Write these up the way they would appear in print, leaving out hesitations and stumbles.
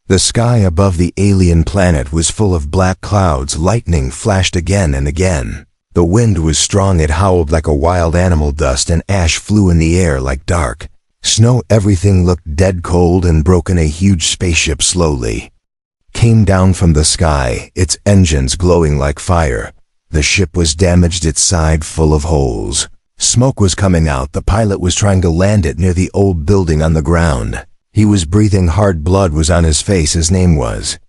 The sky above the alien planet was full of black clouds. Lightning flashed again and again. The wind was strong. It howled like a wild animal. Dust and ash flew in the air like dark snow. Everything looked dead cold and broken. A huge spaceship slowly came down from the sky, its engines glowing like fire. The ship was damaged, its side full of holes. Smoke was coming out. The pilot was trying to land it near the old building on the ground. He was breathing hard. Blood was on his face. His name was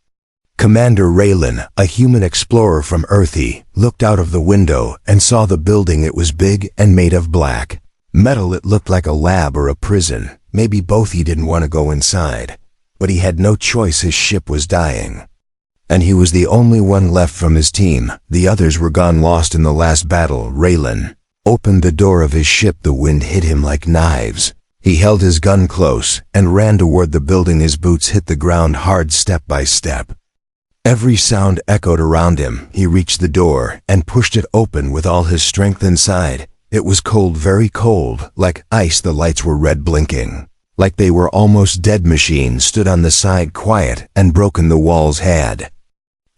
Commander Raylan, a human explorer from Earth. He looked out of the window and saw the building. It was big and made of black metal. It looked like a lab or a prison, maybe both. He didn't want to go inside, but he had no choice. His ship was dying, and he was the only one left from his team. The others were gone, lost in the last battle. Raylan opened the door of his ship. The wind hit him like knives. He held his gun close and ran toward the building. His boots hit the ground hard, step by step. Every sound echoed around him. He reached the door and pushed it open with all his strength. Inside, it was cold, very cold, like ice. The lights were red, blinking like they were almost dead. Machines stood on the side, quiet and broken. The walls had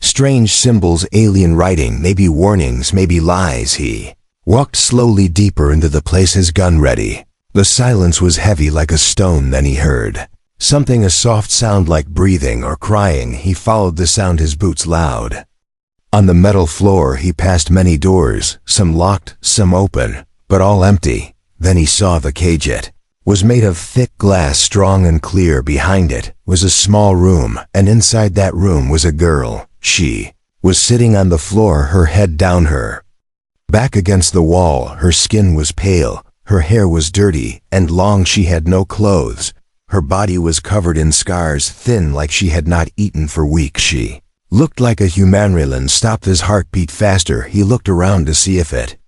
strange symbols, alien writing, maybe warnings, maybe lies. He walked slowly deeper into the place, his gun ready. The silence was heavy like a stone. Then he heard something, a soft sound like breathing or crying. He followed the sound, his boots loud. On the metal floor he passed many doors, some locked, some open, but all empty. Then he saw the cage. It was made of thick glass, strong and clear. Behind it was a small room, and inside that room was a girl. She was sitting on the floor, her head down, her back against the wall. Her skin was pale, her hair was dirty and long. She had no clothes. Her body was covered in scars, thin like she had not eaten for weeks. She looked like a human. Raylan stopped, his heart beat faster. He looked around to see if it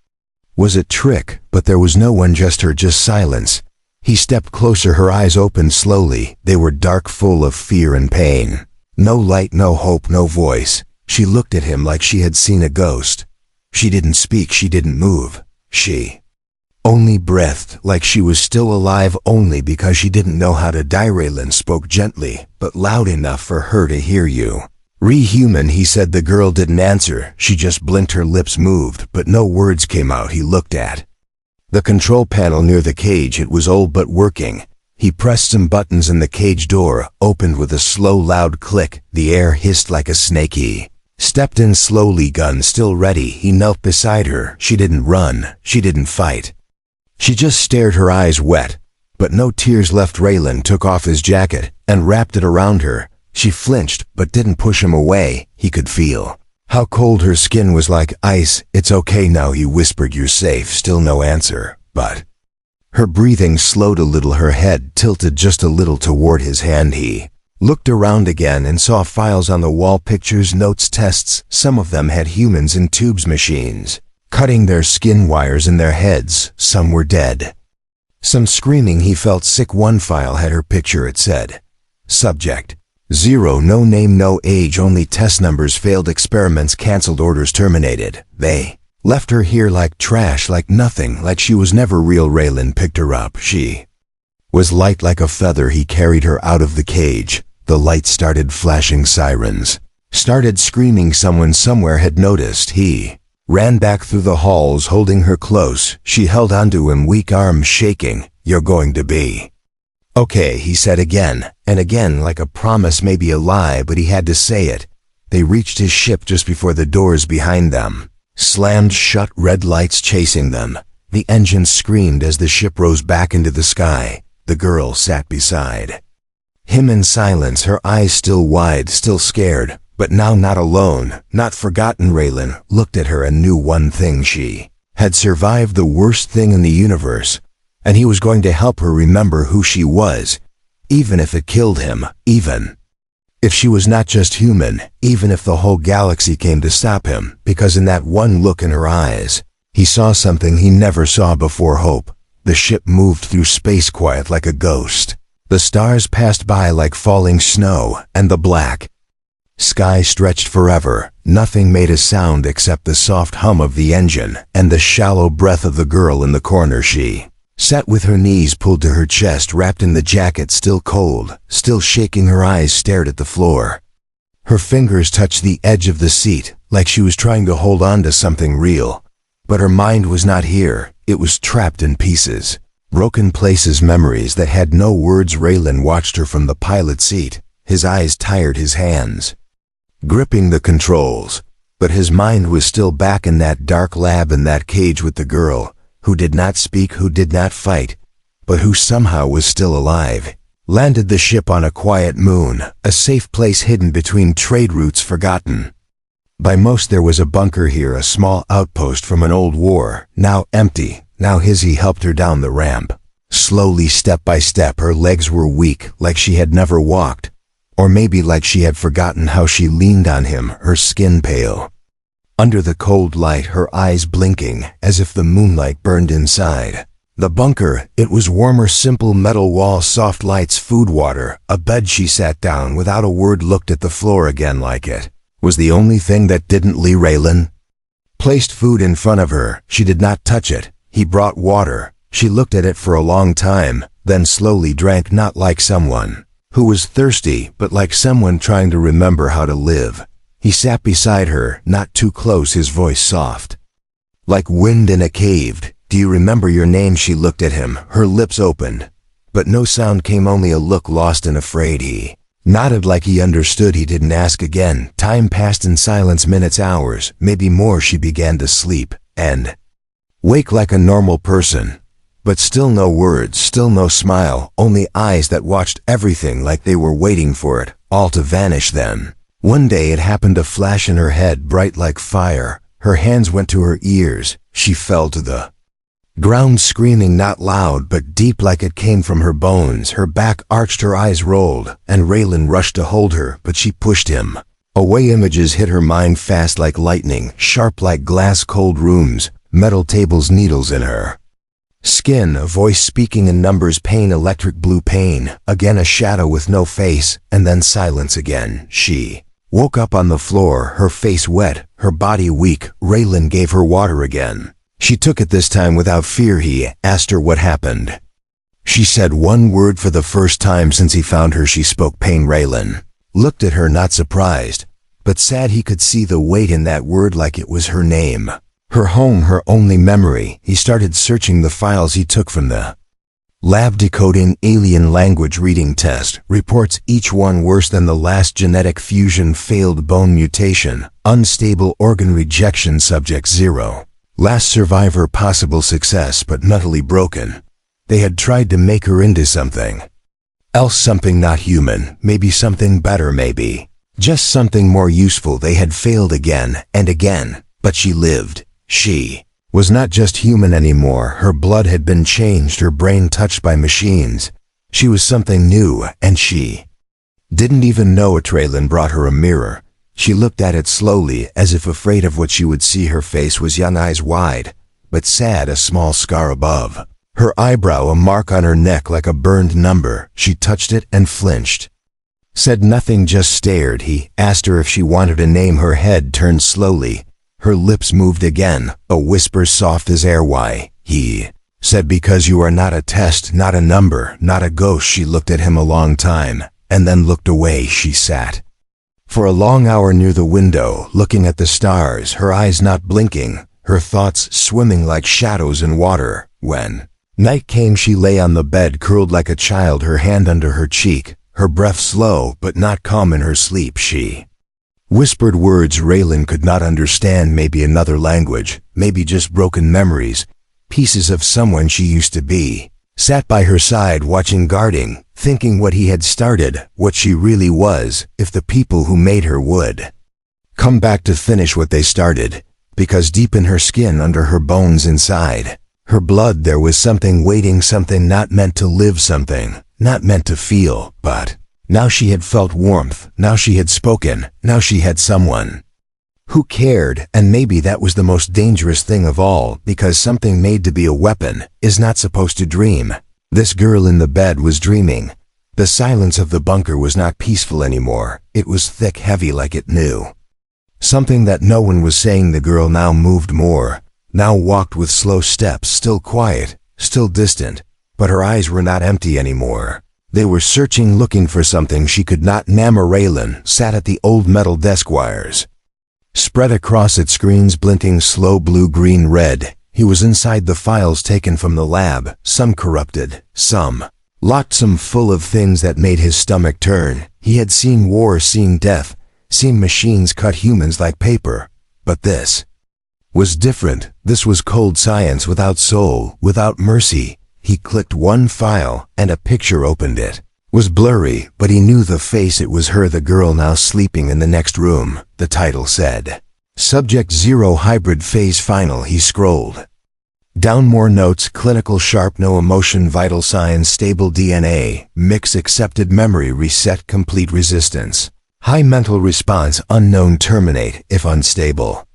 was a trick, but there was no one, just her, just silence. He stepped closer, her eyes opened slowly. They were dark, full of fear and pain. No light, no hope, no voice. She looked at him like she had seen a ghost. She didn't speak, she didn't move. She only breathed, like she was still alive, only because she didn't know how to die. Raylan spoke gently, but loud enough for her to hear. You Re-human, he said. The girl didn't answer. She just blinked. Her lips moved, but no words came out. He looked at the control panel near the cage. It was old but working. He pressed some buttons and the cage door opened with a slow, loud click. The air hissed like a snake. He stepped in slowly, gun still ready. He knelt beside her. She didn't run. She didn't fight. She just stared, her eyes wet, but no tears left. Raylan took off his jacket and wrapped it around her. She flinched, but didn't push him away. He could feel how cold her skin was, like ice. "It's okay now," he whispered. "You're safe." Still no answer, but her breathing slowed a little. Her head tilted just a little toward his hand. He looked around again and saw files on the wall, pictures, notes, tests. Some of them had humans in tubes, machines cutting their skin, wires in their heads. Some were dead, some screaming. He felt sick. One file had her picture. It said, "Subject 0, no name, no age, only test numbers, failed experiments, canceled, orders terminated." They left her here like trash, like nothing, like she was never real. Raylan picked her up. She was light like a feather. He carried her out of the cage. The lights started flashing, sirens started screaming. Someone somewhere had noticed. He ran back through the halls, holding her close. She held onto him, weak arms shaking. "You're going to be okay," he said again and again, like a promise, maybe a lie, but he had to say it. They reached his ship just before the doors behind them slammed shut, red lights chasing them. The engine screamed as the ship rose back into the sky. The girl sat beside him in silence, her eyes still wide, still scared, but now not alone, not forgotten. Raylan looked at her and knew one thing: she had survived the worst thing in the universe, and he was going to help her remember who she was, even if it killed him, even if she was not just human, even if the whole galaxy came to stop him, because in that one look in her eyes, he saw something he never saw before: hope. The ship moved through space, quiet like a ghost. The stars passed by like falling snow, and the black sky stretched forever. Nothing made a sound except the soft hum of the engine and the shallow breath of the girl in the corner. She Sat with her knees pulled to her chest, wrapped in the jacket, still cold, still shaking. Her eyes stared at the floor. Her fingers touched the edge of the seat, like she was trying to hold on to something real. But her mind was not here. It was trapped in pieces. Broken places, memories that had no words. Raylan watched her from the pilot seat, his eyes tired, his hands gripping the controls. But his mind was still back in that dark lab, in that cage with the girl, who did not speak, who did not fight, but who somehow was still alive. Landed the ship on a quiet moon, a safe place hidden between trade routes, forgotten by most. There was a bunker here, a small outpost from an old war, now empty, now his. He helped her down the ramp. Slowly, step by step. Her legs were weak, like she had never walked. Or maybe like she had forgotten how she leaned on him, her skin pale under the cold light, her eyes blinking, as if the moonlight burned inside. The bunker, it was warmer, simple metal walls, soft lights, food, water, a bed. She sat down without a word, looked at the floor again, like it was the only thing that didn't leave. Raylan placed food in front of her. She did not touch it. He brought water. She looked at it for a long time, then slowly drank, not like someone who was thirsty, but like someone trying to remember how to live. He sat beside her, not too close, his voice soft, like wind in a cave. Do you remember your name? She looked at him, her lips opened, but no sound came, only a look, lost and afraid. He nodded like he understood. He didn't ask again. Time passed in silence, minutes, hours, maybe more. She began to sleep and wake like a normal person. But still no words, still no smile, only eyes that watched everything like they were waiting for it all to vanish. Then, one day it happened, a flash in her head, bright like fire. Her hands went to her ears. She fell to the ground, screaming, not loud but deep, like it came from her bones. Her back arched, her eyes rolled, and Raylan rushed to hold her, but she pushed him away. Images hit her mind fast like lightning, sharp like glass, cold rooms, metal tables, needles in her skin, a voice speaking in numbers, pain, electric blue pain. Again a shadow with no face, and then silence again. She woke up on the floor, her face wet, her body weak. Raylan gave her water again. She took it, this time without fear. He asked her what happened. She said one word for the first time since he found her. She spoke, pain. Raylan looked at her, not surprised, but sad. He could see the weight in that word, like it was her name. Her home, her only memory. He started searching the files he took from the lab, decoding alien language, reading test reports, each one worse than the last. Genetic fusion, failed bone mutation, unstable organ rejection, subject 0. Last survivor, possible success but mentally broken. They had tried to make her into something else, something not human, maybe something better, maybe just something more useful. They had failed again and again, but she lived. She was not just human anymore. Her blood had been changed, her brain touched by machines. She was something new, and she didn't even know it. Raylan brought her a mirror. She looked at it slowly, as if afraid of what she would see. Her face was young, eyes wide, but sad, a small scar above her eyebrow, a mark on her neck like a burned number. She touched it and flinched. Said nothing, just stared. He asked her if she wanted a name. Her head turned slowly. Her lips moved again, a whisper soft as air. Why? He said, because you are not a test, not a number, not a ghost. She looked at him a long time, and then looked away. She sat for a long hour near the window, looking at the stars, her eyes not blinking, her thoughts swimming like shadows in water. When night came, she lay on the bed, curled like a child, her hand under her cheek, her breath slow but not calm. In her sleep she whispered words Raylan could not understand, maybe another language, maybe just broken memories, pieces of someone she used to be. Sat by her side, watching, guarding, thinking what he had started, what she really was, if the people who made her would come back to finish what they started. Because deep in her skin, under her bones, inside her blood, there was something waiting, something not meant to live, something not meant to feel. But now she had felt warmth, now she had spoken, now she had someone who cared. And maybe that was the most dangerous thing of all, because something made to be a weapon is not supposed to dream. This girl in the bed was dreaming. The silence of the bunker was not peaceful anymore. It was thick, heavy, like it knew something that no one was saying. The girl now moved more, now walked with slow steps, still quiet, still distant, but her eyes were not empty anymore. They were searching, looking for something she could not name. Raylan sat at the old metal desk, wires spread across its screens, blinking slow blue, green, red. He was inside the files taken from the lab, some corrupted, some locked, some full of things that made his stomach turn. He had seen war, seen death, seen machines cut humans like paper. But this was different. This was cold science, without soul, without mercy. He clicked one file, and a picture opened. It was blurry, but he knew the face. It was her, the girl now sleeping in the next room. The title said, Subject 0 Hybrid Phase Final. He scrolled down more notes. Clinical, sharp, no emotion, vital signs, stable DNA, mix, accepted memory, reset, complete resistance, high mental response, unknown, terminate if unstable.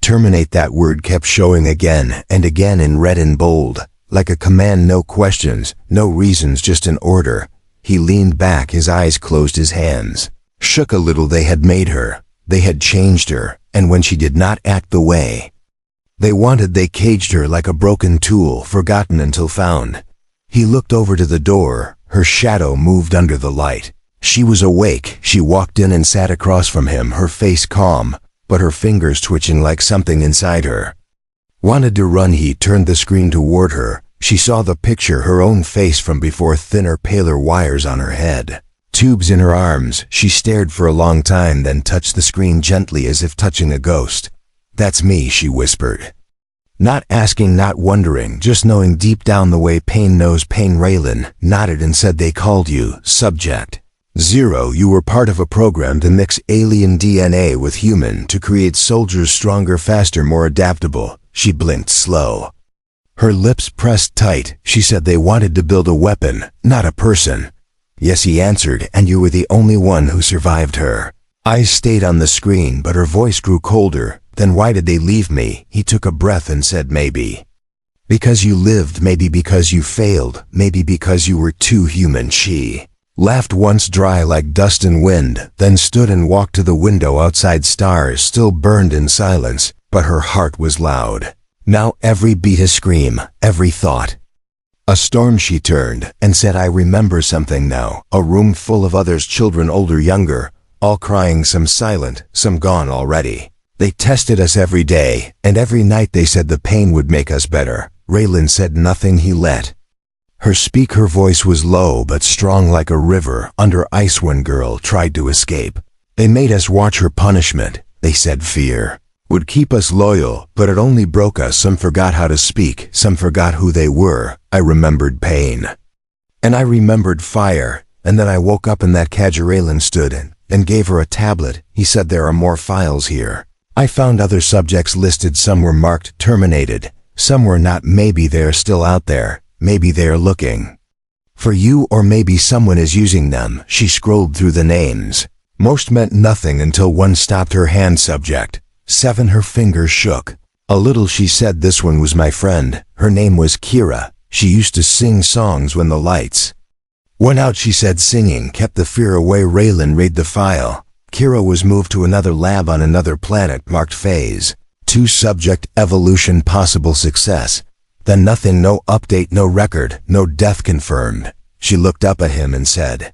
Terminate, that word kept showing again and again in red and bold, like a command. No questions, no reasons, just an order. He leaned back, his eyes closed, his hands shook a little. They had made her, they had changed her, and when she did not act the way they wanted, they caged her like a broken tool, forgotten until found. He looked over to the door. Her shadow moved under the light. She was awake. She walked in and sat across from him, her face calm, but her fingers twitching like something inside her wanted to run. He turned the screen toward her. She saw the picture, her own face from before, thinner, paler, wires on her head, tubes in her arms. She stared for a long time, then touched the screen gently as if touching a ghost. That's me, she whispered. Not asking, not wondering, just knowing deep down the way pain knows pain. Raylan nodded and said, They called you Subject 0. You were part of a program to mix alien DNA with human to create soldiers stronger, faster, more adaptable. She blinked slow. Her lips pressed tight. She said, They wanted to build a weapon, not a person. Yes, he answered, and you were the only one who survived. Her eyes stayed on the screen, but her voice grew colder. Then why did they leave me? He took a breath and said, Maybe because you lived, maybe because you failed, maybe because you were too human. She laughed once, dry like dust and wind, then stood and walked to the window outside. Stars still burned in silence, but her heart was loud. Now every beat a scream, every thought a storm. She turned and said, I remember something now. A room full of others, children, older, younger, all crying, some silent, some gone already. They tested us every day, and every night they said the pain would make us better. Raylan said nothing. He let her speak. Her voice was low but strong like a river under ice. When girl tried to escape, they made us watch her punishment. They said fear would keep us loyal, but it only broke us. Some forgot how to speak, some forgot who they were. I remembered pain, and I remembered fire, and then I woke up in that cage. Raylan stood and gave her a tablet. He said, There are more files here. I found other subjects listed. Some were marked terminated, some were not. Maybe they're still out there, maybe they're looking for you, or maybe someone is using them. She scrolled through the names. Most meant nothing until one stopped her hand. Subject 7. Her fingers shook a little. She said, This one was my friend. Her name was Kira. She used to sing songs when the lights went out. She said singing kept the fear away. Raylan read the file. Kira was moved to another lab on another planet, marked Phase 2. Subject evolution, possible success. Then nothing, no update, no record, no death confirmed. She looked up at him and said,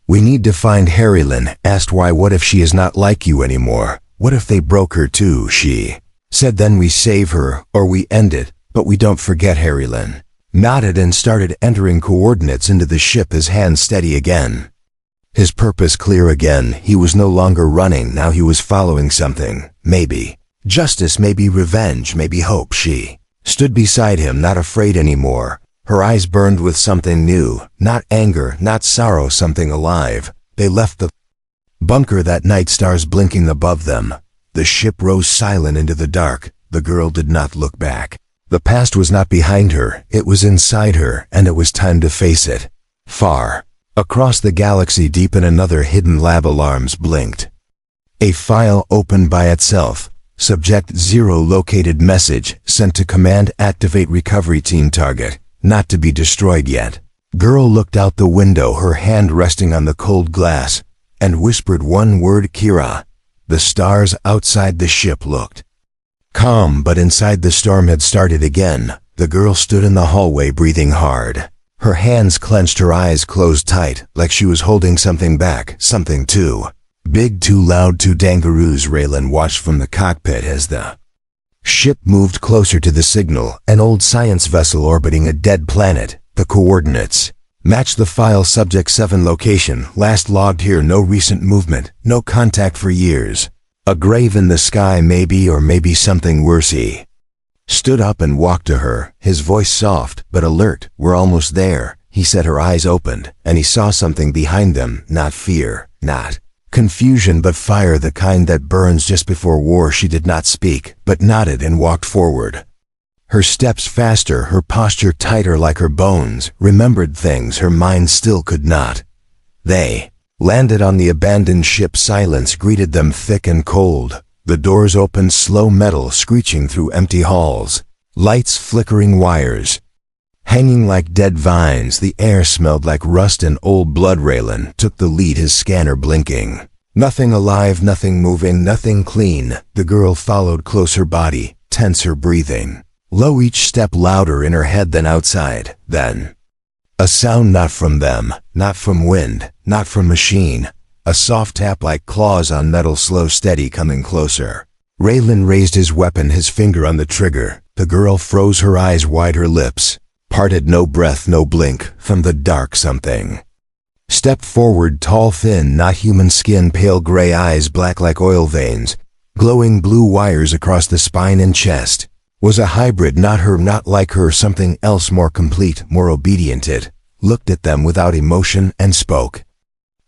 We need to find Harrylin. Asked why. What if she is not like you anymore? What if they broke her too? She said, Then we save her, or we end it, but we don't forget. Harrylin nodded and started entering coordinates into the ship, his hands steady again. His purpose clear again. He was no longer running, now he was following something. Maybe justice, maybe revenge, maybe hope. She stood beside him, not afraid anymore. Her eyes burned with something new, not anger, not sorrow, something alive. They left the bunker that night, stars blinking above them. The ship rose silent into the dark. The girl did not look back. The past was not behind her, it was inside her, and it was time to face it. Far across the galaxy, deep in another hidden lab, alarms blinked. A file opened by itself. Subject 0 located. Message sent to command. Activate recovery team. Target not to be destroyed yet. Girl looked out the window, her hand resting on the cold glass, and whispered one word, Kira. The stars outside the ship looked calm, but inside the storm had started again. The girl stood in the hallway breathing hard. Her hands clenched, her eyes closed tight, like she was holding something back, something too big, too loud, too dangerous. Raylan watched from the cockpit as the ship moved closer to the signal, an old science vessel orbiting a dead planet. The coordinates matched the file. Subject 7 location, last logged here, no recent movement, no contact for years. A grave in the sky maybe, or maybe something worse. He stood up and walked to her, his voice soft but alert. We're almost there, he said. Her eyes opened, and he saw something behind them, not fear, not confusion, but fire, the kind that burns just before war. She did not speak, but nodded and walked forward. Her steps faster, her posture tighter, like her bones remembered things her mind still could not. They landed on the abandoned ship. Silence greeted them, thick and cold. The doors opened, slow, metal screeching through empty halls. Lights flickering, wires hanging like dead vines. The air smelled like rust and old blood. Raylan took the lead, his scanner blinking. Nothing alive, nothing moving, nothing clean. The girl followed close, her body tense, her breathing low, each step louder in her head than outside. Then a sound, not from them, not from wind, not from machine. A soft tap like claws on metal, slow, steady, coming closer. Raylan raised his weapon, his finger on the trigger. The girl froze, her eyes wide, her lips parted, no breath, no blink. From the dark, something stepped forward, tall, thin, not human skin, pale gray eyes, black like oil veins, glowing blue wires across the spine and chest. Was a hybrid, not her, not like her, something else, more complete, more obedient. It looked at them without emotion and spoke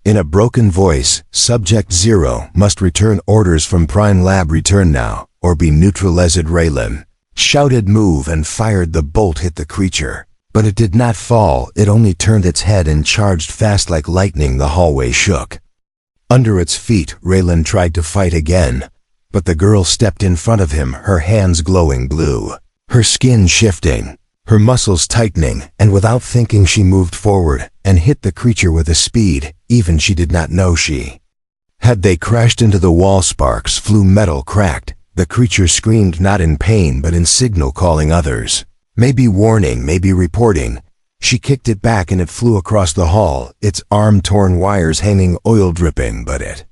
in a broken voice. Subject 0 must return orders from Prime Lab. Return now, or be neutralized. Raylan shouted, move, and fired. The bolt hit the creature, but it did not fall. It only turned its head and charged fast like lightning. The hallway shook under its feet. Raylan tried to fight again, but the girl stepped in front of him, her hands glowing blue, her skin shifting, her muscles tightening, and without thinking she moved forward and hit the creature with a speed even she did not know she had. They crashed into the wall, sparks flew, metal cracked. The creature screamed, not in pain but in signal, calling others. Maybe warning, maybe reporting. She kicked it back and it flew across the hall, its arm torn, wires hanging, oil dripping, but it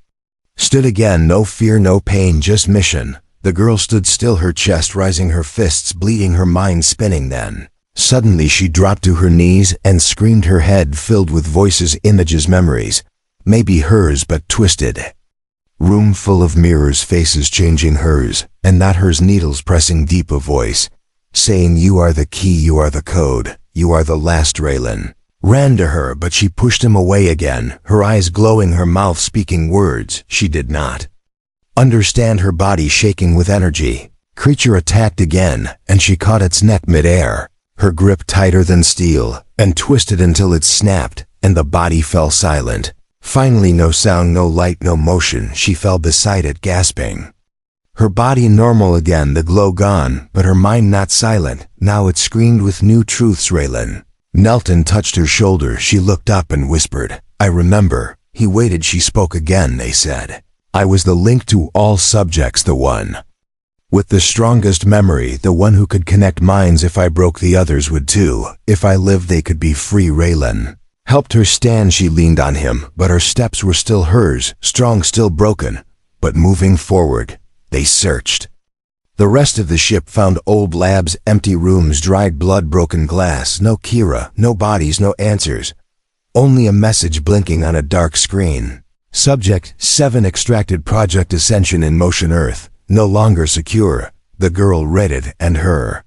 stood again, no fear, no pain, just mission. The girl stood still, her chest rising, her fists bleeding, her mind spinning. Then suddenly she dropped to her knees and screamed, her head filled with voices, images, memories. Maybe hers, but twisted. Room full of mirrors, faces changing, hers and not hers, needles pressing deep, a voice saying, you are the key, you are the code, you are the last. Raylan ran to her, but she pushed him away again, her eyes glowing, her mouth speaking words she did not understand, her body shaking with energy. Creature attacked again, and she caught its neck midair, her grip tighter than steel, and twisted until it snapped, and the body fell silent. Finally, no sound, no light, no motion. She fell beside it, gasping. Her body normal again, the glow gone, but her mind not silent. Now it screamed with new truths. Raylan knelt and touched her shoulder. She looked up and whispered, I remember. He waited. She spoke again. They said, I was the link to all subjects, the one with the strongest memory, the one who could connect minds. If I broke, the others would too. If I lived, they could be free. Raylan helped her stand. She leaned on him, but her steps were still hers, strong, still broken, but moving forward. They searched the rest of the ship, found old labs, empty rooms, dried blood, broken glass. No Kira, no bodies, no answers. Only a message blinking on a dark screen. Subject 7 extracted, Project Ascension in motion, Earth no longer secure. The girl read it, and her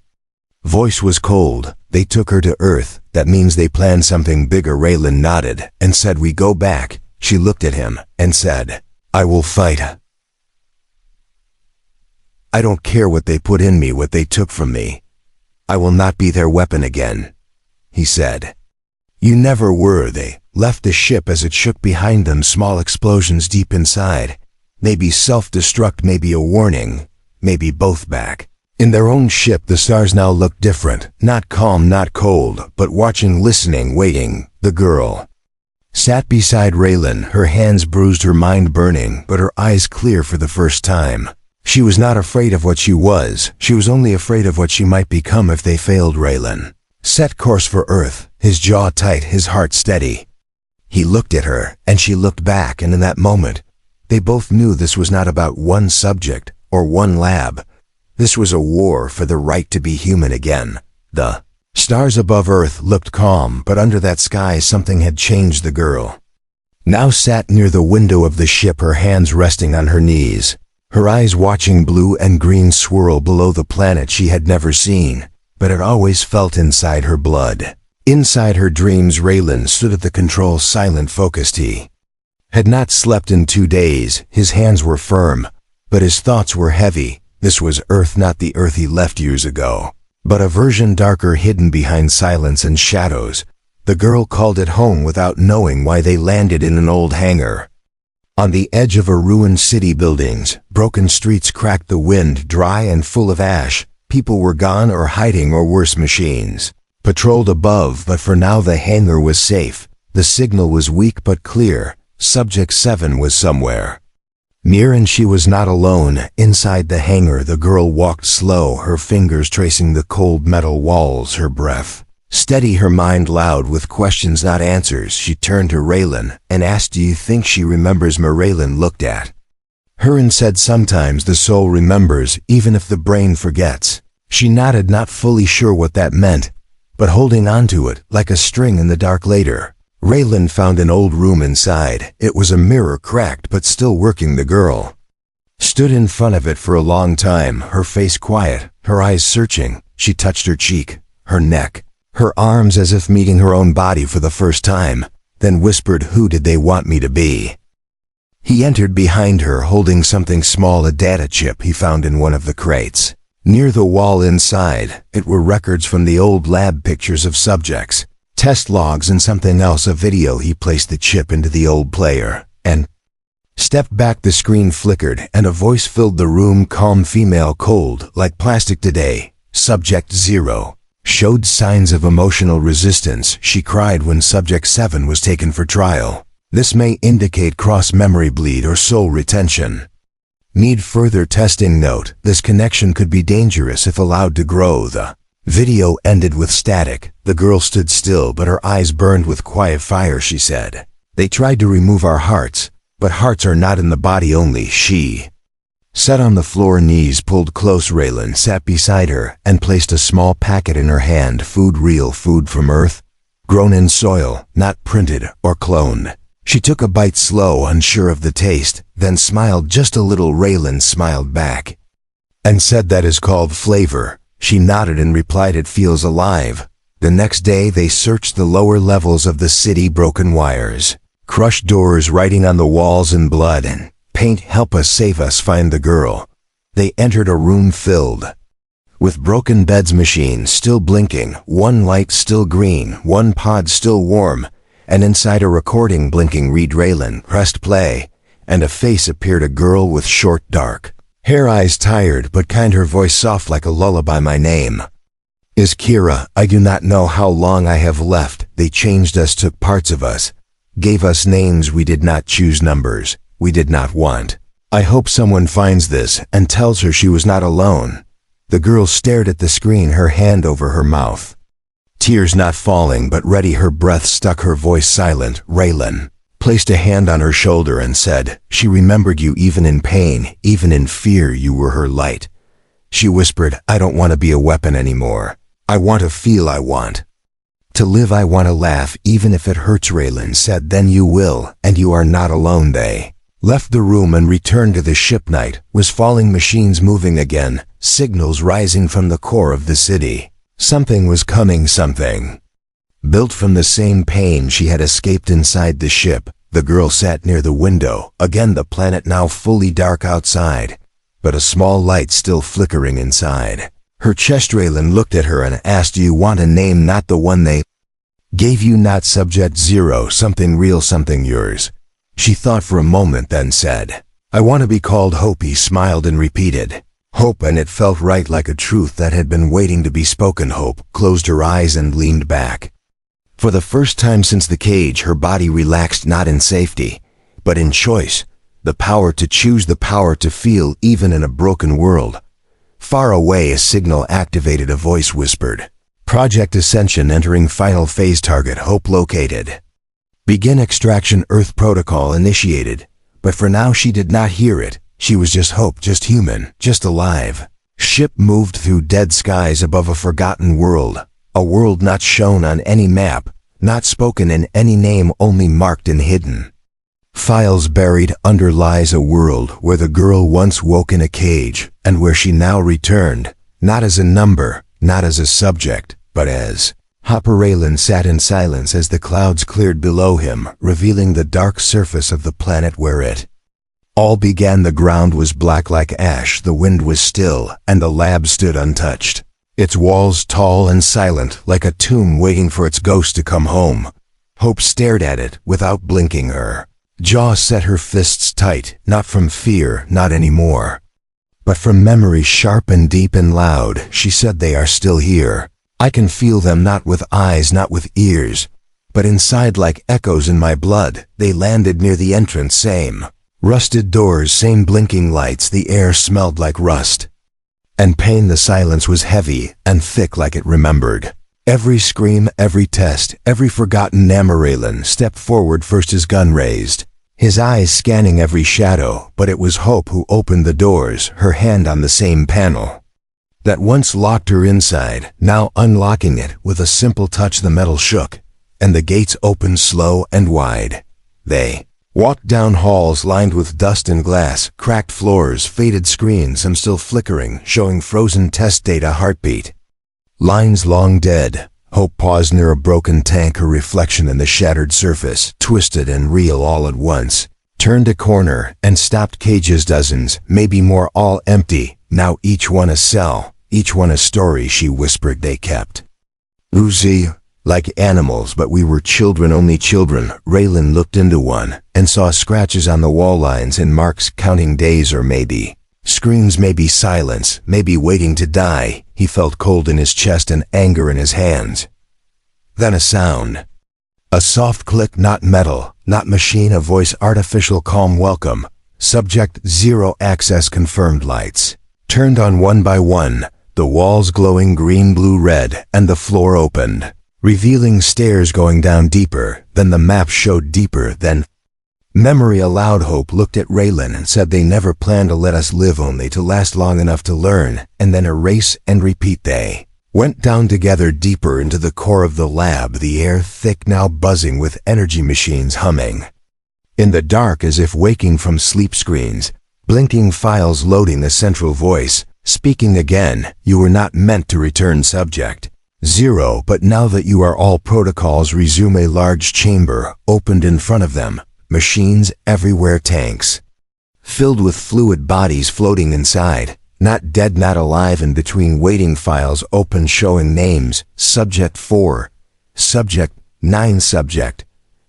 voice was cold. They took her to Earth. That means they planned something bigger. Raylan nodded and said, we go back. She looked at him and said, I will fight. I don't care what they put in me, what they took from me. I will not be their weapon again. He said, you never were. They left the ship as it shook behind them, small explosions deep inside. Maybe self-destruct, maybe a warning, maybe both. Back in their own ship, the stars now looked different, not calm, not cold, but watching, listening, waiting. The girl sat beside Raylan, her hands bruised, her mind burning, but her eyes clear for the first time. She was not afraid of what she was only afraid of what she might become if they failed. Raylan set course for Earth, his jaw tight, his heart steady. He looked at her, and she looked back, and in that moment, they both knew this was not about one subject or one lab. This was a war for the right to be human again. The stars above Earth looked calm, but under that sky something had changed. The girl now sat near the window of the ship, her hands resting on her knees, her eyes watching blue and green swirl below the planet she had never seen, but had always felt inside her blood. Inside her dreams, Raylan stood at the control, silent, focused. He had not slept in 2 days. His hands were firm, but his thoughts were heavy. This was Earth, not the Earth he left years ago, but a version darker, hidden behind silence and shadows. The girl called it home without knowing why. They landed in an old hangar on the edge of a ruined city. Buildings, broken streets cracked, the wind dry and full of ash. People were gone or hiding, or worse, machines patrolled above, but for now the hangar was safe. The signal was weak but clear. Subject 7 was somewhere near, and she was not alone. Inside the hangar, the girl walked slow, her fingers tracing the cold metal walls, her breath steady, her mind loud with questions, not answers. She turned to Raylan and asked, "Do you think she remembers me?" Raylan looked at her and said, "Sometimes the soul remembers, even if the brain forgets." She nodded, not fully sure what that meant, but holding on to it like a string in the dark. Later, Raylan found an old room inside. It was a mirror, cracked but still working. The girl stood in front of it for a long time, her face quiet, her eyes searching. She touched her cheek, her neck, her arms, as if meeting her own body for the first time, then whispered, "Who did they want me to be?" He entered behind her, holding something small, a data chip he found in one of the crates near the wall. Inside it were records from the old lab, pictures of subjects, test logs, and something else, a video. He placed the chip into the old player and stepped back. The screen flickered, and a voice filled the room, calm, female, cold, like plastic. "Today, Subject 0 showed signs of emotional resistance. She cried when Subject 7 was taken for trial. This may indicate cross-memory bleed or soul retention. Need further testing. Note: this connection could be dangerous if allowed to grow." The video ended with static. The girl stood still, but her eyes burned with quiet fire. She said, "They tried to remove our hearts, but hearts are not in the body only." She sat on the floor, knees pulled close. Raylan sat beside her and placed a small packet in her hand. Food, real food from Earth, grown in soil, not printed or cloned. She took a bite, slow, unsure of the taste, then smiled just a little. Raylan smiled back and said, "That is called flavor." She nodded and replied, "It feels alive." The next day they searched the lower levels of the city, broken wires, crushed doors, writing on the walls in blood and paint, "Help us, save us, find the girl." They entered a room filled with broken beds, machines still blinking, one light still green, one pod still warm, and inside a recording blinking. Read. Raylan pressed play, and a face appeared, a girl with short dark hair, eyes tired but kind, her voice soft like a lullaby. "My name is Kira. I do not know how long I have left. They changed us, took parts of us, gave us names we did not choose, numbers we did not want. I hope someone finds this and tells her she was not alone." The girl stared at the screen, her hand over her mouth, tears not falling but ready, her breath stuck, her voice silent. Raylan placed a hand on her shoulder and said, "She remembered you, even in pain, even in fear. You were her light." She whispered, "I don't want to be a weapon anymore. I want to feel. I want to live. I want to laugh, even if it hurts." Raylan said, "Then you will, and you are not alone." They left the room and returned to the ship. Night was falling, machines moving again, signals rising from the core of the city. Something was coming, something built from the same pain she had escaped inside the ship. The girl sat near the window, again the planet now fully dark outside, but a small light still flickering inside her chest. Raylan looked at her and asked, "Do you want a name, not the one they gave you? Not Subject 0, something real, something yours?" She thought for a moment, then said, "I want to be called Hope." He smiled and repeated, "Hope," and it felt right, like a truth that had been waiting to be spoken. Hope closed her eyes and leaned back. For the first time since the cage, her body relaxed, not in safety, but in choice. The power to choose, the power to feel even in a broken world. Far away, a signal activated, a voice whispered. Project Ascension entering final phase, target Hope located. Begin extraction, Earth protocol initiated. But for now she did not hear it. She was just Hope, just human, just alive. Ship moved through dead skies above a forgotten world. A world not shown on any map, not spoken in any name, only marked and hidden. Files buried under lies, a world where the girl once woke in a cage, and where she now returned, not as a number, not as a subject, but as... Hopper Raylan sat in silence as the clouds cleared below him, revealing the dark surface of the planet where it all began. The ground was black like ash, the wind was still, and the lab stood untouched. Its walls tall and silent, like a tomb waiting for its ghost to come home. Hope stared at it without blinking. Her jaw set, her fists tight, not from fear, not anymore, but from memory, sharp and deep and loud. She said, "They are still here. I can feel them, not with eyes, not with ears, but inside like echoes in my blood." They landed near the entrance, same rusted doors, same blinking lights. The air smelled like rust and pain. The silence was heavy and thick, like it remembered every scream, every test, every forgotten name. Raylan stepped forward first, his gun raised, his eyes scanning every shadow. But it was Hope who opened the doors, her hand on the same panel that once locked her inside, now unlocking it with a simple touch. The metal shook, and the gates opened slow and wide. They walked down halls lined with dust and glass, cracked floors, faded screens, some still flickering, showing frozen test data, heartbeat lines long dead. Hope paused near a broken tank, her reflection in the shattered surface, twisted and real all at once. Turned a corner and stopped. Cages, dozens, maybe more, all empty, now each one a cell, each one a story. She whispered, "They kept Uzi like animals, but we were children, only children." Raylan looked into one and saw scratches on the wall, lines and marks, counting days, or maybe screams, maybe silence, maybe waiting to die. He felt cold in his chest and anger in his hands. Then a sound. A soft click, not metal, not machine, a voice, artificial, calm. "Welcome. Subject 0 access confirmed." Lights turned on one by one, the walls glowing green, blue, red, and the floor opened, revealing stairs going down deeper. Then the map showed deeper. Then memory aloud. Hope looked at Raylan and said, "They never planned to let us live, only to last long enough to learn, and then erase and repeat." They went down together, deeper into the core of the lab, the air thick, now buzzing with energy, machines humming in the dark as if waking from sleep, screens blinking, files loading, a central voice speaking again. "You were not meant to return, Subject 0, but now that you are, all protocols resume." A large chamber opened in front of them, machines everywhere, tanks filled with fluid, bodies floating inside, not dead, not alive. In between, waiting, files open showing names, Subject 4, Subject 9, Subject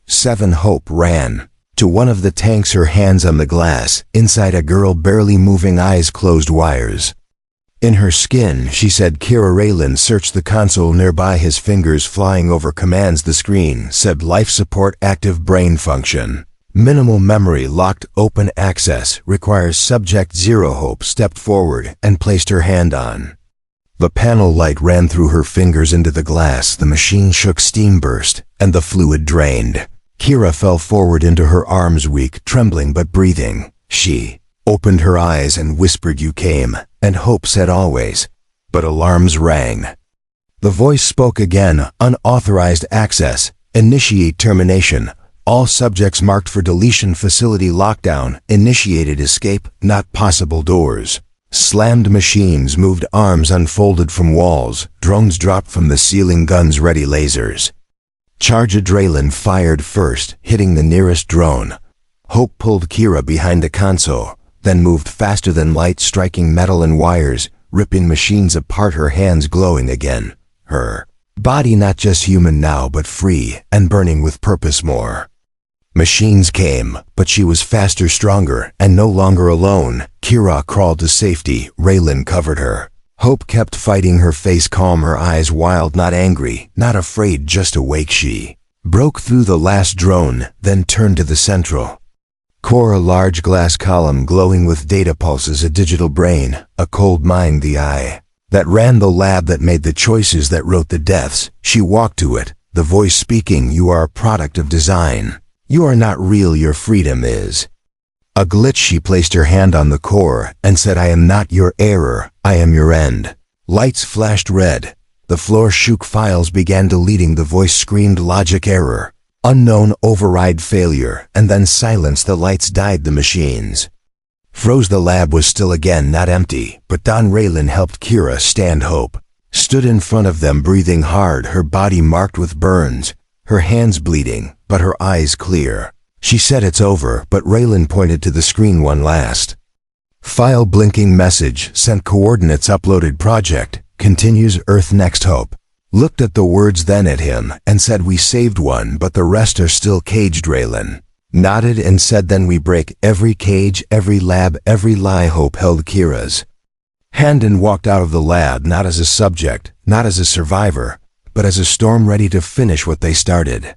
7. Hope ran to one of the tanks, her hands on the glass. Inside, a girl barely moving, eyes closed, wires in her skin. She said, "Kira." Raylan searched the console nearby, his fingers flying over commands. The screen said, "Life support active, brain function minimal, memory locked, open access requires Subject 0. Hope stepped forward and placed her hand on the panel. Light ran through her fingers into the glass. The machine shook, steam burst, and the fluid drained. Kira fell forward into her arms, weak, trembling but breathing. She opened her eyes and whispered, "You came." And Hope said, "Always." But alarms rang. The voice spoke again, "Unauthorized access. Initiate termination. All subjects marked for deletion. Facility lockdown. Initiated. Escape not possible." Doors slammed, machines moved, arms unfolded from walls, drones dropped from the ceiling, guns ready, lasers charged. Raylan fired first, hitting the nearest drone. Hope pulled Kira behind the console, then moved faster than light, striking metal and wires, ripping machines apart, her hands glowing again. Her body not just human now, but free and burning with purpose. More machines came, but she was faster, stronger, and no longer alone. Kira crawled to safety. Raylan covered her. Hope kept fighting, her face calm, her eyes wild, not angry, not afraid, just awake. She broke through the last drone, then turned to the central Core, a large glass column glowing with data pulses, a digital brain, a cold mind, the eye that ran the lab, that made the choices, that wrote the deaths. She walked to it, the voice speaking, "You are a product of design. You are not real, your freedom is." A glitch. She placed her hand on the core and said, "I am not your error, I am your end." Lights flashed red. The floor shook. Files began deleting. The voice screamed, "Logic error. Unknown override failure," and then silence. The lights died. The machines froze. The lab was still again, not empty, but Don Raylan helped Kira stand. Hope stood in front of them, breathing hard, her body marked with burns, her hands bleeding, but her eyes clear. She said, "It's over," but Raylan pointed to the screen. One last file, blinking message, sent coordinates uploaded, project continues, Earth next. Hope looked at the words, then at him, and said, "We saved one, but the rest are still caged." Raylan nodded and said, "Then we break every cage, every lab, every lie." Hope held Kira's hand and walked out of the lab, not as a subject, not as a survivor, but as a storm ready to finish what they started.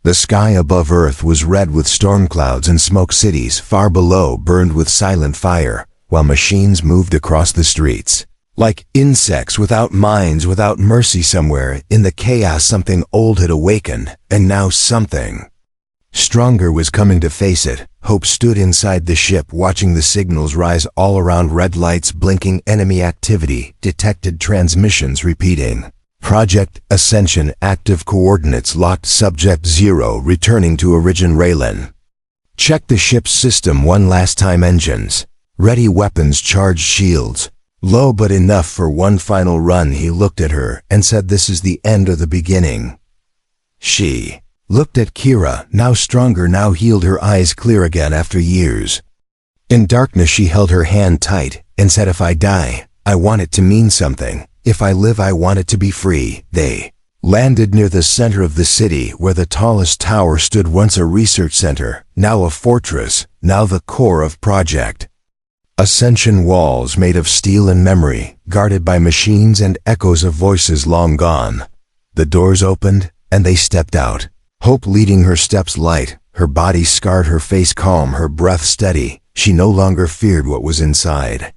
The sky above Earth was red with storm clouds and smoke. Cities far below burned with silent fire, while machines moved across the streets like insects, without minds, without mercy. Somewhere in the chaos something old had awakened, and now something stronger was coming to face it. Hope stood inside the ship, watching the signals rise all around. Red lights blinking, enemy activity detected, transmissions repeating. Project Ascension active, coordinates locked, subject 0 returning to origin. Raylan checked the ship's system one last time. Engines ready, weapons charged, shields low, but enough for one final run. He looked at her and said, "This is the end or the beginning." She looked at Kira, now stronger, now healed, her eyes clear again after years. In darkness she held her hand tight and said, "If I die, I want it to mean something. If I live, I want it to be free." They landed near the center of the city, where the tallest tower stood, once a research center, now a fortress, now the core of Project Ascension. Walls made of steel and memory, guarded by machines and echoes of voices long gone. The doors opened, and they stepped out. Hope leading, her steps light, her body scarred, her face calm, her breath steady. She no longer feared what was inside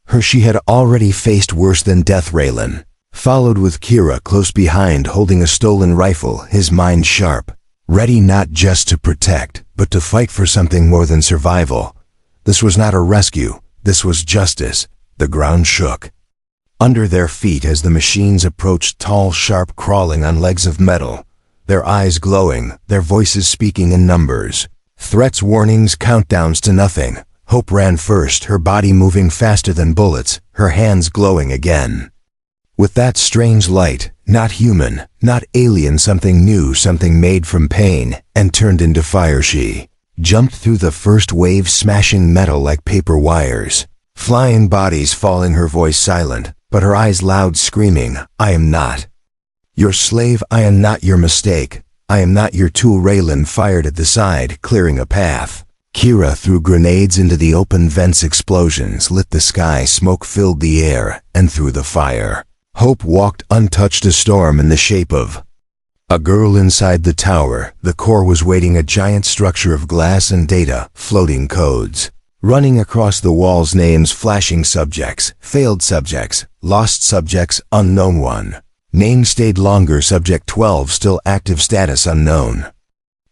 her. She had already faced worse than death. Raylan followed with Kira close behind, holding a stolen rifle, his mind sharp, ready not just to protect, but to fight for something more than survival. This was not a rescue, this was justice. The ground shook under their feet as the machines approached, tall, sharp, crawling on legs of metal, their eyes glowing, their voices speaking in numbers. Threats, warnings, countdowns to nothing. Hope ran first, her body moving faster than bullets, her hands glowing again with that strange light, not human, not alien, something new, something made from pain and turned into fire. She jumped through the first wave, smashing metal like paper wires, flying bodies falling, her voice silent, but her eyes loud, screaming, "I am not your slave, I am not your mistake, I am not your tool." Raylan fired at the side, clearing a path. Kira threw grenades into the open vents. Explosions lit the sky, smoke filled the air, and through the fire, Hope walked untouched. A storm in the shape of a girl inside the tower. The core was waiting, a giant structure of glass and data, floating codes running across the walls, names flashing, subjects, failed subjects, lost subjects, unknown one. Name stayed longer, subject 12 still active, status unknown.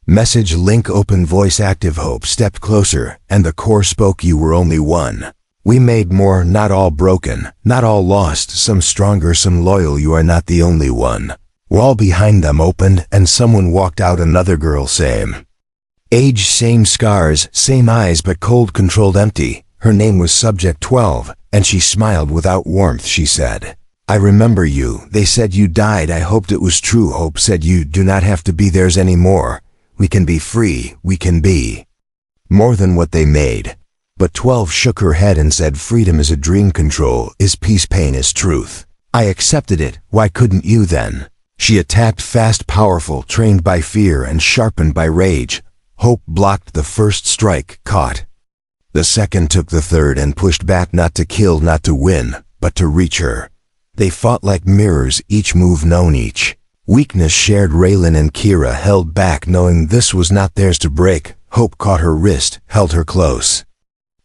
Message link open, voice active. Hope stepped closer, and the core spoke, "You were only one. We made more, not all broken, not all lost, some stronger, some loyal. You are not the only one." Wall behind them opened, and someone walked out, another girl, same age, same scars, same eyes, but cold, controlled, empty. Her name was subject 12, and she smiled without warmth. She said, "I remember you. They said you died. I hoped it was true." Hope said, "You do not have to be theirs anymore. We can be free, we can be more than what they made." But 12 shook her head and said, "Freedom is a dream, control is peace, pain is truth. I accepted it, why couldn't you then?" She attacked, fast, powerful, trained by fear and sharpened by rage. Hope blocked the first strike, caught the second, took the third, and pushed back, not to kill, not to win, but to reach her. They fought like mirrors, each move known, each weakness shared. Raylan and Kira held back, knowing this was not theirs to break, Hope caught her wrist, held her close,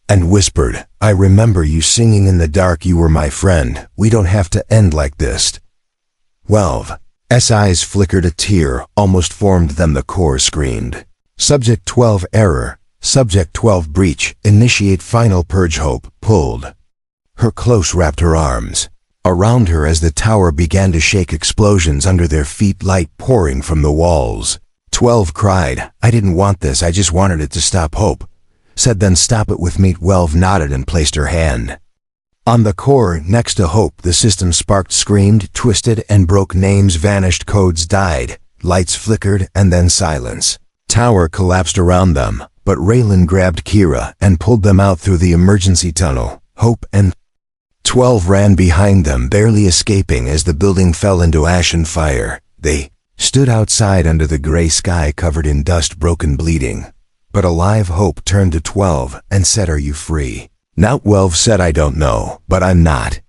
and whispered, "I remember you singing in the dark, you were my friend. We don't have to end like this." 12. S eyes flickered, a tear almost formed them. The core screamed. Subject 12 error. Subject 12 breach. Initiate final purge. Hope pulled her close, wrapped her arms around her as the tower began to shake. Explosions under their feet, light pouring from the walls. 12 cried, "I didn't want this, I just wanted it to stop." Hope said, "Then stop it with me." 12 nodded and placed her hand on the core next to Hope. The system sparked, screamed, twisted, and broke. Names vanished, codes died, lights flickered, and then silence. Tower collapsed around them, but Raylan grabbed Kira and pulled them out through the emergency tunnel. Hope and 12 ran behind them, barely escaping as the building fell into ash and fire. They stood outside under the gray sky, covered in dust, broken, bleeding, but alive. Hope turned to 12 and said, "Are you free now?" 12 said, "I don't know, but I'm not.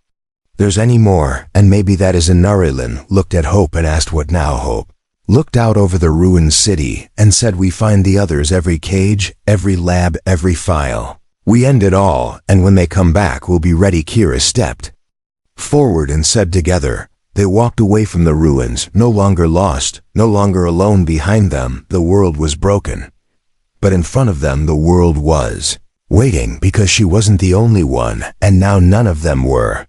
There's any more, and maybe that is enough." Raylan looked at Hope and asked, "What now?" Hope looked out over the ruined city and said, "We find the others, every cage, every lab, every file. We end it all, and when they come back, we'll be ready." Kira stepped forward and said, "Together." They walked away from the ruins, no longer lost, no longer alone. Behind them, the world was broken, but in front of them, the world was waiting, because she wasn't the only one, and now none of them were.